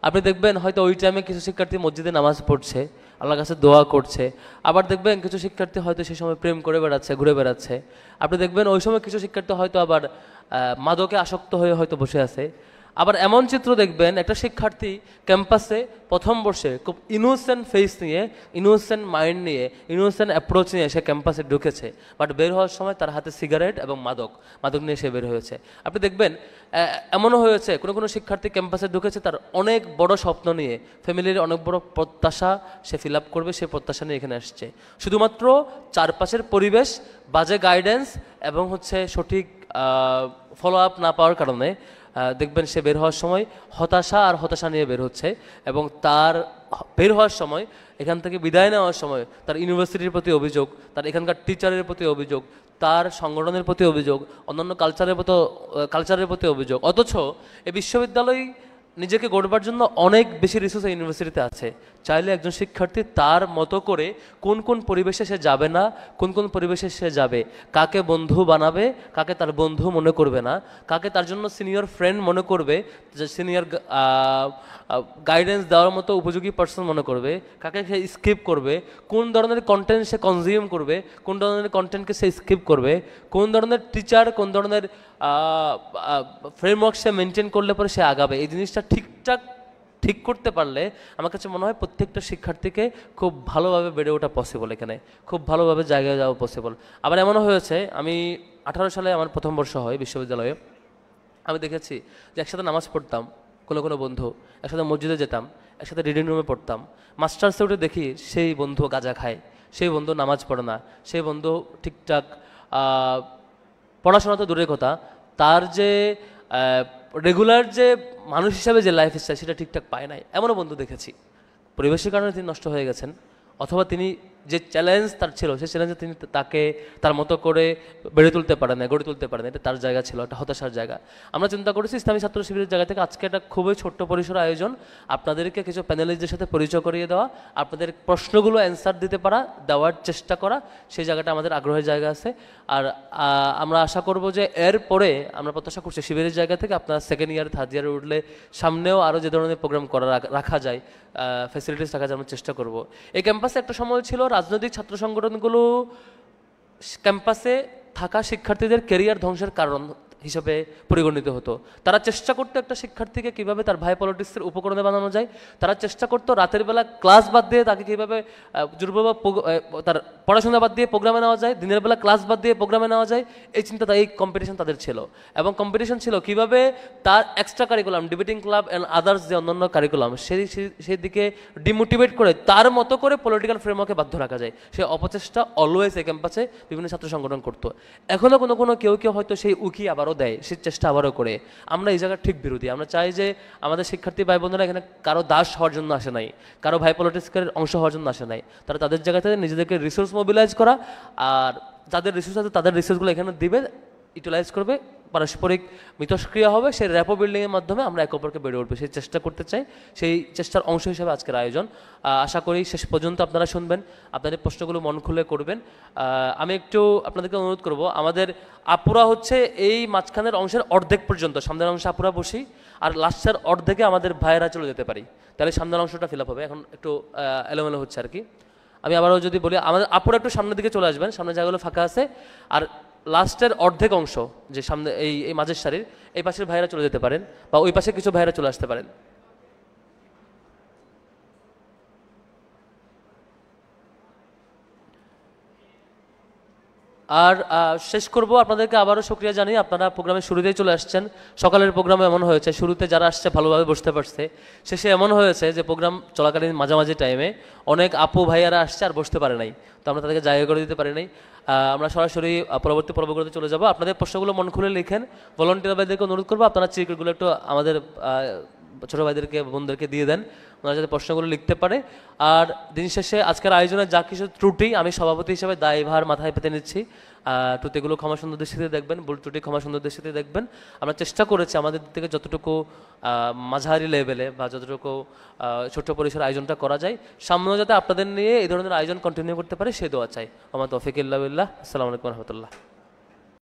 আপনি দেখবেন হয়তো ওই টাইমে কিছু শিক্ষার্থী মসজিদে নামাজ পড়ছে, আল্লাহর কাছে দোয়া করছে, আবার দেখবেন কিছু শিক্ষার্থী হয়তো সেই সময় প্রেম করে বেড়াচ্ছে, ঘুরে বেড়াচ্ছে। আপনি দেখবেন ওই সময় কিছু শিক্ষার্থী হয়তো আবার মাদকে আসক্ত হয়ে হয়তো বসে আছে। আবার এমন চিত্র দেখবেন একটা শিক্ষার্থী ক্যাম্পাসে প্রথম বর্ষে খুব ইনোসেন্ট ফেস নিয়ে, ইনোসেন্ট মাইন্ড নিয়ে, ইনোসেন্ট অ্যাপ্রোচ নিয়ে সে ক্যাম্পাসে ঢুকেছে, বাট বের হওয়ার সময় তার হাতে সিগারেট এবং মাদক নিয়ে সে বের হয়েছে। আপনি দেখবেন এমনও হয়েছে কোনো কোনো শিক্ষার্থী ক্যাম্পাসে ঢুকেছে তার অনেক বড় স্বপ্ন নিয়ে, ফ্যামিলির অনেক বড় প্রত্যাশা সে ফিল আপ করবে, সে প্রত্যাশা নিয়ে এখানে আসছে। শুধুমাত্র চারপাশের পরিবেশ, বাজে গাইডেন্স এবং সঠিক ফলো আপ না পাওয়ার কারণে দেখবেন সে বের হওয়ার সময় হতাশা নিয়ে বের হচ্ছে। এবং তার বের হওয়ার সময়, এখান থেকে বিদায় নেওয়ার সময় তার ইউনিভার্সিটির প্রতি অভিযোগ, তার এখানকার টিচারের প্রতি অভিযোগ, তার সংগঠনের প্রতি অভিযোগ, অন্যান্য কালচারের প্রতি অভিযোগ। অথচ এই বিশ্ববিদ্যালয় নিজেকে গড়বার জন্য অনেক বেশি রিসোর্স ইউনিভার্সিটিতে আছে। চাইলে একজন শিক্ষার্থী তার মতো করে কোন কোন পরিবেশে সে যাবে না, কোন কোন পরিবেশে সে যাবে, কাকে বন্ধু বানাবে, কাকে তার বন্ধু মনে করবে না, কাকে তার জন্য সিনিয়র ফ্রেন্ড মনে করবে, যে সিনিয়র গাইডেন্স দেওয়ার মতো উপযোগী পার্সন মনে করবে, কাকে সে স্কিপ করবে, কোন ধরনের কন্টেন্ট সে কনজিউম করবে, কোন ধরনের কন্টেন্টকে সে স্কিপ করবে, কোন ধরনের টিচার, কোন ধরনের ফ্রেমওয়ার্ক সে মেনটেন করলে পরে সে আগাবে। এই জিনিসটা ঠিক করতে পারলে আমার কাছে মনে হয় প্রত্যেকটা শিক্ষার্থীকে খুব ভালোভাবে বেড়ে ওঠা পসিবল, এখানে খুব ভালোভাবে জায়গায় যাওয়া পসিবল। আবার এমনও হয়েছে, আমি 18 সালে আমার প্রথম বর্ষ হয় বিশ্ববিদ্যালয়ে, আমি দেখেছি যে একসাথে নামাজ পড়তাম কোনো বন্ধু, একসাথে মসজিদে যেতাম, একসাথে রিডিং রুমে পড়তাম। মাস্টার্সে উঠে দেখি সেই বন্ধু গাঁজা খায়, সেই বন্ধু নামাজ পড়ে না, সেই বন্ধু ঠিকঠাক পড়াশোনা তো দূরের কথা, তার যে রেগুলার যে মানুষ হিসাবে যে লাইফ স্টাইল সেটা ঠিকঠাক পায় নাই। এমনও বন্ধু দেখেছি পরিবেশের কারণে তিনি নষ্ট হয়ে গেছেন, অথবা তিনি যে চ্যালেঞ্জ তার ছিল সেই চ্যালেঞ্জে তিনি তাকে তার মতো করে গড়ে তুলতে পারেন, এটা তার জায়গা ছিল, একটা হতাশার জায়গা। আমরা চিন্তা করেছি ইসলামী ছাত্র শিবিরের জায়গা থেকে আজকে একটা খুবই ছোট্ট পরিসর আয়োজন, আপনাদেরকে কিছু প্যানেলিস্টদের সাথে পরিচয় করিয়ে দেওয়া, আপনাদের প্রশ্নগুলো অ্যান্সার দেওয়ার চেষ্টা করা, সেই জায়গাটা আমাদের আগ্রহের জায়গা আছে। আর আমরা আশা করব যে এরপরে আমরা প্রত্যাশা করছি শিবিরের জায়গা থেকে আপনারা সেকেন্ড ইয়ার, থার্ড ইয়ারে উঠলে সামনেও আরও যে ধরনের প্রোগ্রাম রাখা যায়, ফ্যাসিলিটিস রাখার আমরা চেষ্টা করব। এই ক্যাম্পাসে একটা সময় ছিল রাজনৈতিক ছাত্র সংগঠনগুলো ক্যাম্পাসে থাকা শিক্ষার্থীদের ক্যারিয়ার ধ্বংসের কারণ হিসাবে পরিগণিত হতো। তারা চেষ্টা করতো একটা শিক্ষার্থীকে কীভাবে তার ভাই পলিটিক্সের উপকরণে বানানো যায়, তারা চেষ্টা করতো রাতের বেলা ক্লাস বাদ দিয়ে তাকে কীভাবে তার পড়াশোনা বাদ দিয়ে প্রোগ্রামে নেওয়া যায়, দিনের বেলা ক্লাস বাদ দিয়ে প্রোগ্রামে নেওয়া যায়, এই কম্পিটিশন তাদের ছিল। এবং কম্পিটিশন ছিল কীভাবে তার extra curriculum, debating club and others যে অন্যান্য কারিকুলাম সেই দিকে ডিমোটিভেট করে তার মতো করে পলিটিক্যাল ফ্রেমওয়ার্কে বাধ্য রাখা যায়। সেই অপচেষ্টা অলওয়েজ এই ক্যাম্পাসে বিভিন্ন ছাত্র সংগঠন করতো। এখনও কোনো কেউ হয়তো সেই উকি আবারও দেয়, সেই চেষ্টা আবারও করে। আমরা এই জায়গার ঠিক বিরোধী। আমরা চাই যে আমাদের শিক্ষার্থী ভাই বোনেরা এখানে কারো দাস হওয়ার জন্য আসে নাই, কারো ভাই পলিটিক্সের অংশ হওয়ার জন্য আসে নাই। তারা তাদের জায়গাতে নিজেদেরকে রিসোর্স মোবিলাইজ করা, আর যাদের রিসোর্স আছে তাদের রিসোর্সগুলো এখানে দিবে, ইউটিলাইজ করবে, পারস্পরিক মিথস্ক্রিয়া হবে, সেই র্যাপো বিল্ডিংয়ের মাধ্যমে আমরা একে অপরকে বেড়ে উঠবে, সেই চেষ্টা করতে চাই। সেই চেষ্টার অংশ হিসেবে আজকের আয়োজন। আশা করি শেষ পর্যন্ত আপনারা শুনবেন, আপনাদের প্রশ্নগুলো মন খুলে করবেন। আমি একটু আপনাদেরকে অনুরোধ করব, আমাদের আপুরা এই মাঝখানের অংশের অর্ধেক পর্যন্ত, সামনের অংশে আপুরা বসি, আর লাস্টের অর্ধেকে আমাদের ভাইয়েরা চলে যেতে পারি, তাহলে সামনের অংশটা ফিল আপ হবে। এখন একটু এলোমেলো হচ্ছে আর কি। আমি আবারও যদি বলি, আমাদের আপুরা একটু সামনের দিকে চলে আসবেন, সামনে জায়গাগুলো ফাঁকা আছে। আর লাস্টের অর্ধেক অংশ যে সামনে এই মাঝের সারির এই পাশের ভাইয়েরা চলে যেতে পারেন, বা ওই পাশে কিছু ভাইয়েরা চলে আসতে পারেন। আর শেষ করব, আপনাদেরকে আবারও শুকরিয়া জানিয়ে আপনারা প্রোগ্রামের শুরুতেই চলে আসছেন। সকালের প্রোগ্রামে এমন হয়েছে, শুরুতে যারা আসছে ভালোভাবে বসতে পারছে, শেষে এমন হয়েছে যে প্রোগ্রাম চলাকালীন মাঝামাঝি টাইমে অনেক আপু ভাইয়ারা আসছে আর বসতে পারে নাই, তো আমরা তাদেরকে জায়গা করে দিতে পারি নাই। আমরা সরাসরি পরবর্তী পর্বগুলোতে চলে যাব। আপনাদের প্রশ্নগুলো মন খুলে লিখেন। ভলান্টিয়ার ভাইদেরকে অনুরোধ করবো আপনারা চিরকুটগুলো একটু আমাদের ছোটো ভাইদেরকে, বোনদেরকে দিয়ে দেন, ওনারা যাতে প্রশ্নগুলো লিখতে পারে। আর দিন শেষে আজকের আয়োজনের যা কিছু ত্রুটি আমি সভাপতি হিসেবে দায়ভার মাথায় পেতে নিচ্ছি। ত্রুটিগুলো ক্ষমা সুন্দর দৃষ্টিতে দেখবেন, ভুল ত্রুটি ক্ষমা সুন্দর দৃষ্টিতে দেখবেন। আমরা চেষ্টা করেছি আমাদের থেকে যতটুকু মাঝারি লেভেলে বা যতটুকু ছোট্ট পরিসর আয়োজনটা করা যায়, সামনেও যাতে আপনাদের নিয়ে এই ধরনের আয়োজন কন্টিনিউ করতে পারে সেই দোয়া চাই। আমার তৌফিক ইল্লা বিল্লাহ। আসসালামু আলাইকুম রহমতুল্লাহ।